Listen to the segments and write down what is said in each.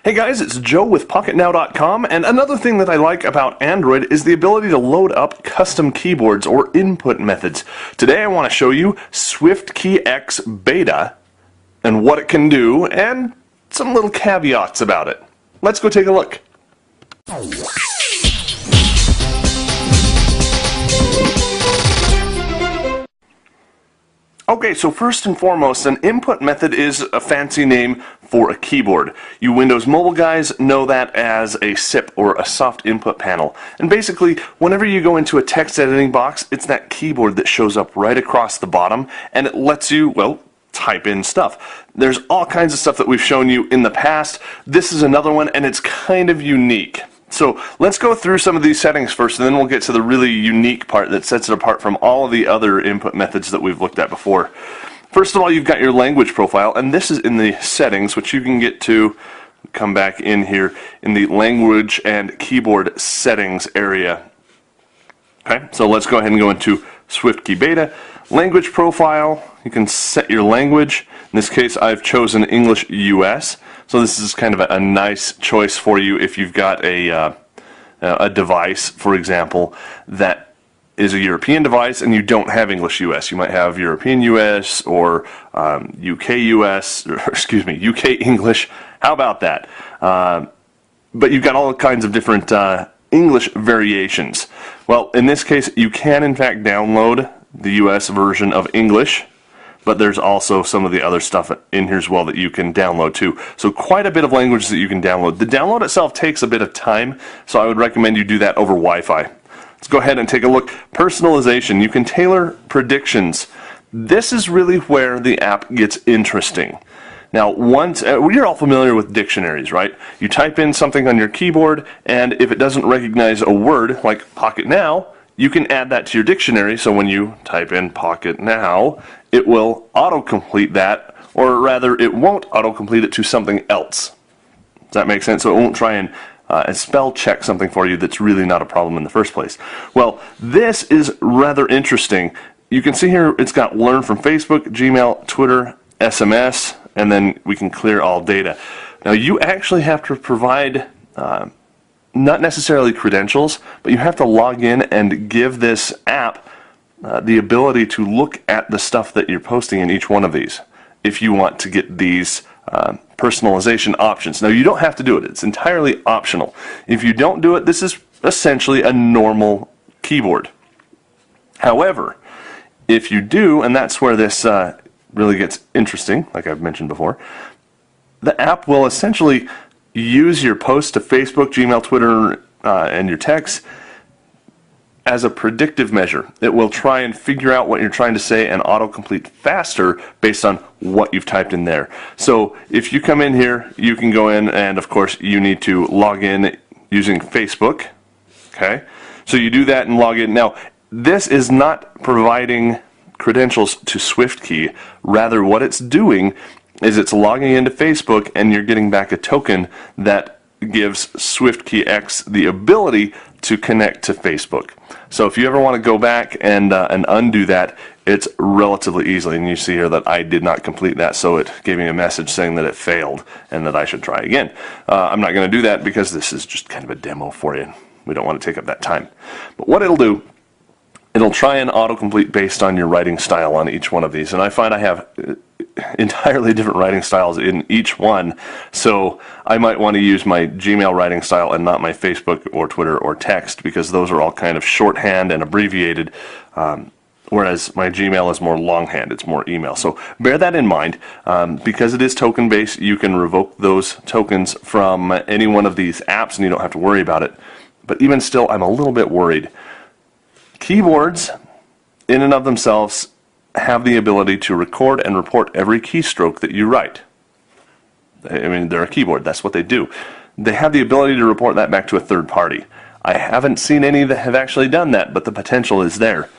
Hey guys, it's Joe with PocketNow.com, and another thing that I like about Android is the ability to load up custom keyboards or input methods. Today I want to show you SwiftKey X Beta and what it can do and some little caveats about it. Let's go take a look. Okay, so first and foremost, an input method is a fancy name for a keyboard. You Windows Mobile guys know that as a SIP, or a soft input panel. And basically, whenever you go into a text editing box, it's that keyboard that shows up right across the bottom, and it lets you, well, type in stuff. There's all kinds of stuff that we've shown you in the past. This is another one, and it's kind of unique. So let's go through some of these settings first, and then we'll get to the really unique part that sets it apart from all of the other input methods that we've looked at before. First of all, you've got your language profile, and this is in the settings, which you can get to. Come back in here in the language and keyboard settings area. Okay, so let's go ahead and go into SwiftKey Beta. Language profile, you can set your language. In this case, I've chosen English US. So this is kind of a nice choice for you if you've got a device, for example, that is a European device and you don't have English US. You might have European US or UK US, or excuse me, UK English. How about that? But you've got all kinds of different English variations. Well, in this case, you can in fact download the US version of English, but there's also some of the other stuff in here as well that you can download too. So quite a bit of language that you can download. The download itself takes a bit of time, so I would recommend you do that over Wi-Fi. Let's go ahead and take a look. Personalization. You can tailor predictions. This is really where the app gets interesting. Now, once you're all familiar with dictionaries, right? You type in something on your keyboard, and if it doesn't recognize a word like Pocket Now, you can add that to your dictionary, so when you type in Pocket Now, it will autocomplete that, or rather, it won't autocomplete it to something else. Does that make sense? So it won't try and spell check something for you that's really not a problem in the first place. Well, this is rather interesting. You can see here it's got Learn from Facebook, Gmail, Twitter, SMS, and then we can clear all data. Now, you actually have to provide not necessarily credentials, but you have to log in and give this app the ability to look at the stuff that you're posting in each one of these if you want to get these personalization options. Now, you don't have to do it. It's entirely optional. If you don't do it, this is essentially a normal keyboard. However, if you do, and that's where this really gets interesting, like I've mentioned before, the app will essentially use your post to Facebook, Gmail, Twitter, and your text as a predictive measure. It will try and figure out what you're trying to say and autocomplete faster based on what you've typed in there. So if you come in here, you can go in, and of course you need to log in using Facebook. Okay, so you do that and log in. Now, this is not providing credentials to SwiftKey. Rather, what it's doing is it's logging into Facebook, and you're getting back a token that gives SwiftKey X the ability to connect to Facebook. So if you ever want to go back and undo that, it's relatively easily. And you see here that I did not complete that, so it gave me a message saying that it failed and that I should try again. I'm not going to do that because this is just kind of a demo for you. We don't want to take up that time. But what it'll do, it'll try and autocomplete based on your writing style on each one of these. And I find I have entirely different writing styles in each one, so I might want to use my Gmail writing style and not my Facebook or Twitter or text, because those are all kind of shorthand and abbreviated, whereas my Gmail is more longhand, it's more email. So bear that in mind. Because it is token based, you can revoke those tokens from any one of these apps and you don't have to worry about it. But even still, I'm a little bit worried. Keyboards in and of themselves have the ability to record and report every keystroke that you write. I mean, they're a keyboard, that's what they do. They have the ability to report that back to a third party. I haven't seen any that have actually done that, but the potential is there.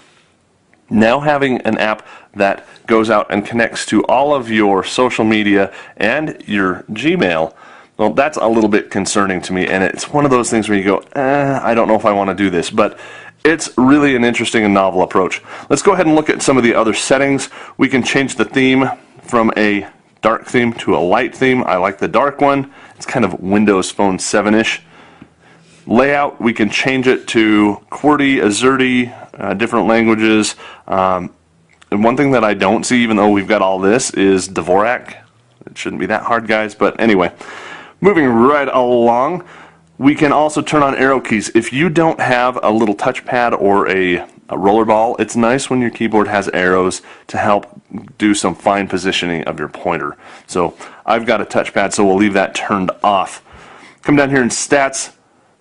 Now, having an app that goes out and connects to all of your social media and your Gmail, well, that's a little bit concerning to me, and it's one of those things where you go, I don't know if I want to do this, but it's really an interesting and novel approach. Let's go ahead and look at some of the other settings. We can change the theme from a dark theme to a light theme. I like the dark one. It's kind of Windows Phone 7-ish. Layout, we can change it to QWERTY, AZERTY, different languages. And one thing that I don't see, even though we've got all this, is Dvorak. It shouldn't be that hard, guys, but anyway. Moving right along, we can also turn on arrow keys. If you don't have a little touchpad or a rollerball, it's nice when your keyboard has arrows to help do some fine positioning of your pointer. So I've got a touchpad, so we'll leave that turned off. Come down here in stats.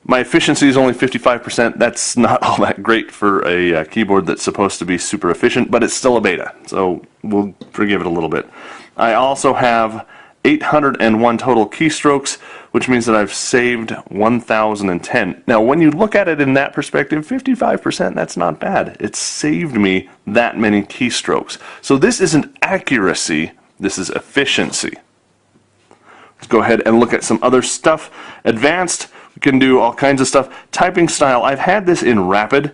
My efficiency is only 55%. That's not all that great for a keyboard that's supposed to be super efficient, but it's still a beta, so we'll forgive it a little bit. I also have 801 total keystrokes, which means that I've saved 1,010. Now, when you look at it in that perspective, 55%, that's not bad. It's saved me that many keystrokes. So this isn't accuracy, this is efficiency. Let's go ahead and look at some other stuff. Advanced, we can do all kinds of stuff. Typing style, I've had this in rapid,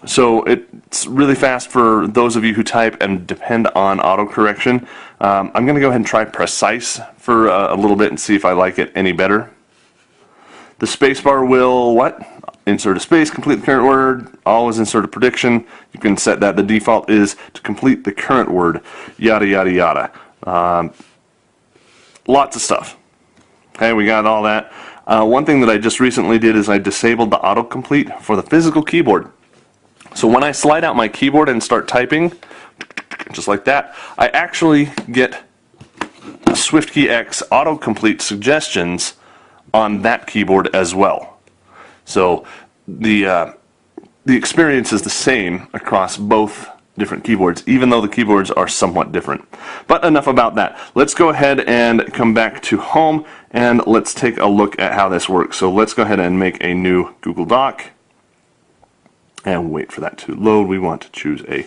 so it's really fast for those of you who type and depend on autocorrection. I'm going to go ahead and try precise for a little bit and see if I like it any better. The spacebar will, what? Insert a space, complete the current word, always insert a prediction. You can set that. The default is to complete the current word, yada, yada, yada. Lots of stuff. Okay, we got all that. One thing that I just recently did is I disabled the autocomplete for the physical keyboard. So when I slide out my keyboard and start typing, just like that, I actually get SwiftKey X autocomplete suggestions on that keyboard as well. So the experience is the same across both different keyboards, even though the keyboards are somewhat different. But enough about that. Let's go ahead and come back to home and let's take a look at how this works. So let's go ahead and make a new Google Doc and wait for that to load. We want to choose a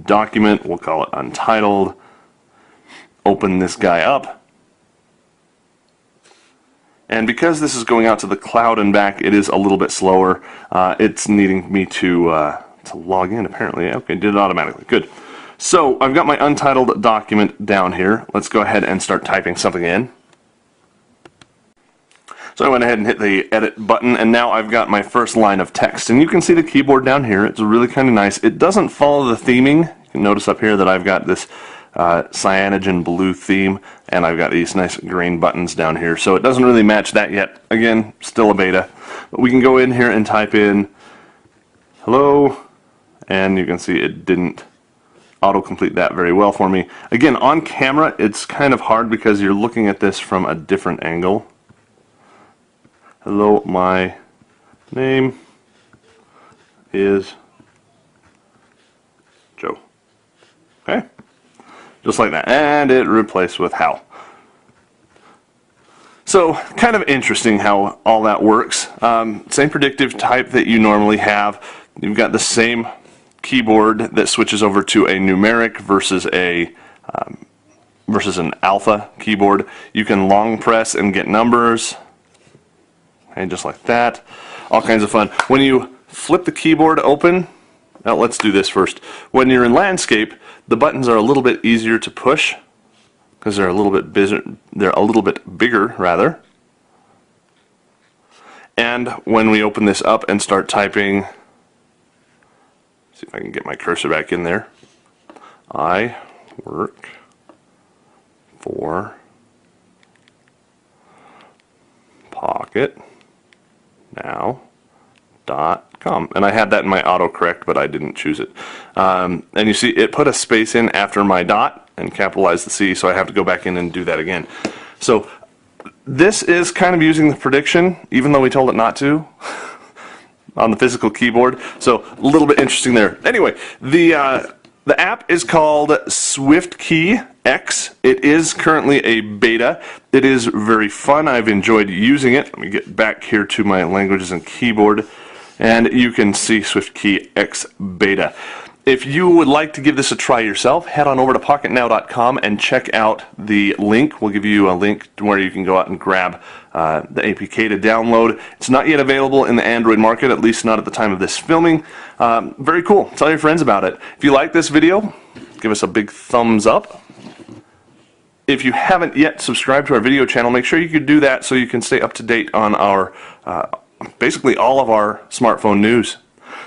document. We'll call it Untitled. Open this guy up. And because this is going out to the cloud and back, it is a little bit slower. It's needing me to log in, apparently. Okay, did it automatically. Good. So I've got my Untitled document down here. Let's go ahead and start typing something in. So I went ahead and hit the edit button, and now I've got my first line of text. And you can see the keyboard down here. It's really kind of nice. It doesn't follow the theming. You can notice up here that I've got this cyanogen blue theme, and I've got these nice green buttons down here. So it doesn't really match that yet. Again, still a beta. But we can go in here and type in hello, and you can see it didn't autocomplete that very well for me. Again, on camera, it's kind of hard because you're looking at this from a different angle. Hello, my name is Joe. Okay? Just like that. And it replaced with Hal. So, kind of interesting how all that works. Same predictive type that you normally have. You've got the same keyboard that switches over to a numeric versus an alpha keyboard. You can long press and get numbers. And just like that. All kinds of fun. When you flip the keyboard open, now let's do this first. When you're in landscape, the buttons are a little bit easier to push because they're a little bit bigger rather. And when we open this up and start typing, see if I can get my cursor back in there. I work for Pocket Now.com, and I had that in my autocorrect, but I didn't choose it. And you see, it put a space in after my dot and capitalized the C, so I have to go back in and do that again. So this is kind of using the prediction, even though we told it not to, on the physical keyboard. So a little bit interesting there. Anyway, the app is called SwiftKey X. It is currently a beta. It is very fun. I've enjoyed using it. Let me get back here to my languages and keyboard, and you can see SwiftKey X beta. If you would like to give this a try yourself, head on over to PocketNow.com and check out the link. We'll give you a link to where you can go out and grab the APK to download. It's not yet available in the Android market, at least not at the time of this filming. Very cool. Tell your friends about it. If you like this video, give us a big thumbs up. If you haven't yet subscribed to our video channel, make sure you could do that so you can stay up to date on our basically all of our smartphone news.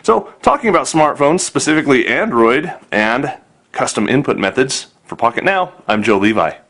So, talking about smartphones, specifically Android and custom input methods, for Pocket Now, I'm Joe Levi.